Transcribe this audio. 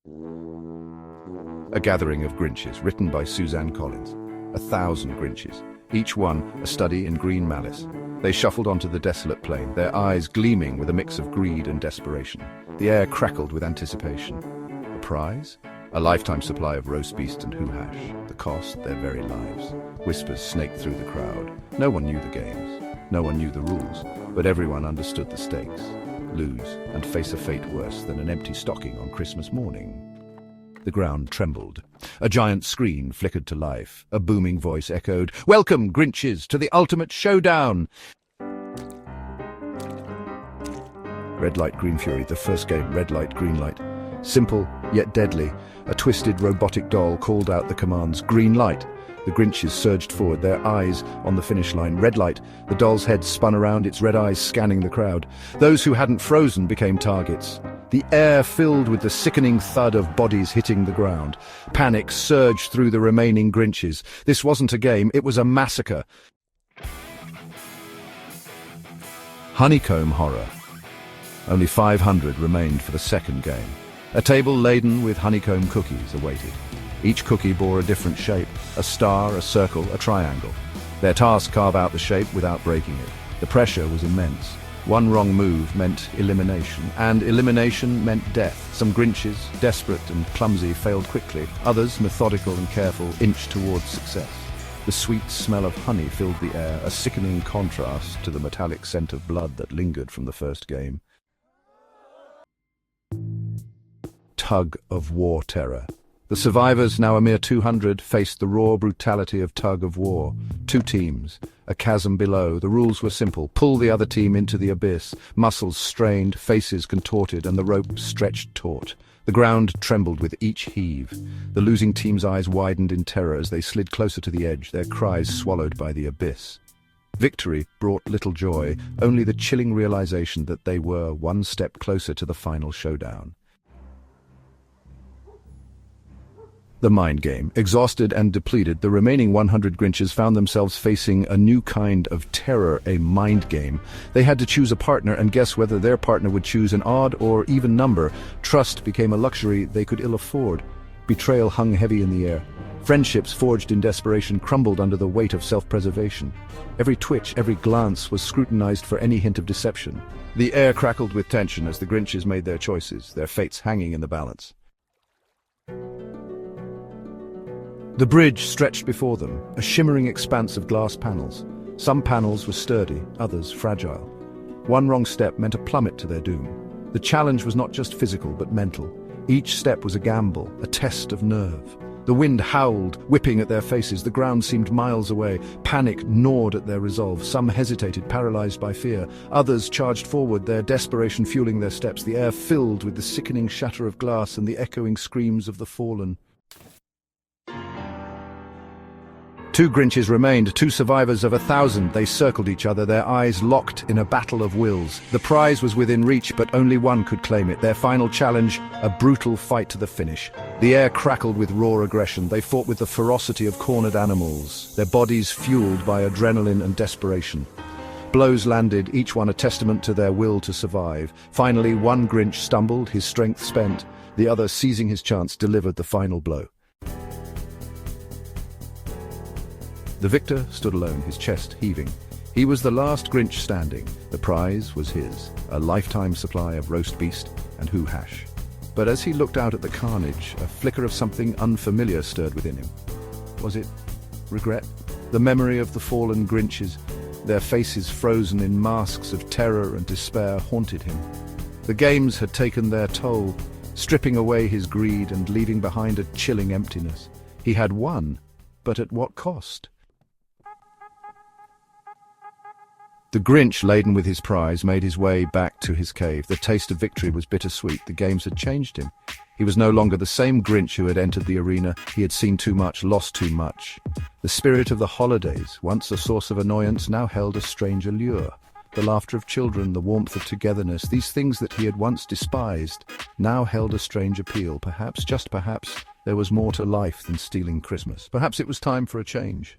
A Gathering of Grinches, written by Suzanne Collins. 1,000 Grinches, each one a study in green malice. They shuffled onto the desolate plain, their eyes gleaming with a mix of greed and desperation. The air crackled with anticipation. A prize? A lifetime supply of roast beast and hoo-hash. The cost, their very lives. Whispers snaked through the crowd. No one knew the games. No one knew the rules, but everyone understood the stakes. Lose and face a fate worse than an empty stocking on Christmas morning. The ground trembled. A giant screen flickered to life. A booming voice echoed, "Welcome, Grinches, to the ultimate showdown!" Red light, green fury, the first game, red light, green light. Simple, yet deadly. A twisted robotic doll called out the commands, "Green light." The Grinches surged forward, their eyes on the finish line. Red light. The doll's head spun around, its red eyes scanning the crowd. Those who hadn't frozen became targets. The air filled with the sickening thud of bodies hitting the ground. Panic surged through the remaining Grinches. This wasn't a game, it was a massacre. Honeycomb horror. Only 500 remained for the second game. A table laden with honeycomb cookies awaited. Each cookie bore a different shape, a star, a circle, a triangle. Their task: carve out the shape without breaking it. The pressure was immense. One wrong move meant elimination, and elimination meant death. Some Grinches, desperate and clumsy, failed quickly. Others, methodical and careful, inched towards success. The sweet smell of honey filled the air, a sickening contrast to the metallic scent of blood that lingered from the first game. Tug of war terror. The survivors, now a mere 200, faced the raw brutality of tug of war. Two teams, a chasm below. The rules were simple: pull the other team into the abyss. Muscles strained, faces contorted, and the rope stretched taut. The ground trembled with each heave. The losing team's eyes widened in terror as they slid closer to the edge, their cries swallowed by the abyss. Victory brought little joy, only the chilling realization that they were one step closer to the final showdown. The mind game. Exhausted and depleted, the remaining 100 Grinches found themselves facing a new kind of terror, a mind game. They had to choose a partner and guess whether their partner would choose an odd or even number. Trust became a luxury they could ill afford. Betrayal hung heavy in the air. Friendships forged in desperation crumbled under the weight of self-preservation. Every twitch, every glance was scrutinized for any hint of deception. The air crackled with tension as the Grinches made their choices, their fates hanging in the balance. The bridge stretched before them, a shimmering expanse of glass panels. Some panels were sturdy, others fragile. One wrong step meant a plummet to their doom. The challenge was not just physical, but mental. Each step was a gamble, a test of nerve. The wind howled, whipping at their faces. The ground seemed miles away. Panic gnawed at their resolve. Some hesitated, paralyzed by fear. Others charged forward, their desperation fueling their steps. The air filled with the sickening shatter of glass and the echoing screams of the fallen. Two Grinches remained, two survivors of 1,000. They circled each other, their eyes locked in a battle of wills. The prize was within reach, but only one could claim it. Their final challenge, a brutal fight to the finish. The air crackled with raw aggression. They fought with the ferocity of cornered animals, their bodies fueled by adrenaline and desperation. Blows landed, each one a testament to their will to survive. Finally, one Grinch stumbled, his strength spent. The other, seizing his chance, delivered the final blow. The victor stood alone, his chest heaving. He was the last Grinch standing. The prize was his, a lifetime supply of roast beast and hoo-hash. But as he looked out at the carnage, a flicker of something unfamiliar stirred within him. Was it regret? The memory of the fallen Grinches, their faces frozen in masks of terror and despair, haunted him. The games had taken their toll, stripping away his greed and leaving behind a chilling emptiness. He had won, but at what cost? The Grinch, laden with his prize, made his way back to his cave. The taste of victory was bittersweet. The games had changed him. He was no longer the same Grinch who had entered the arena. He had seen too much, lost too much. The spirit of the holidays, once a source of annoyance, now held a strange allure. The laughter of children, the warmth of togetherness, these things that he had once despised, now held a strange appeal. Perhaps, just perhaps, there was more to life than stealing Christmas. Perhaps it was time for a change.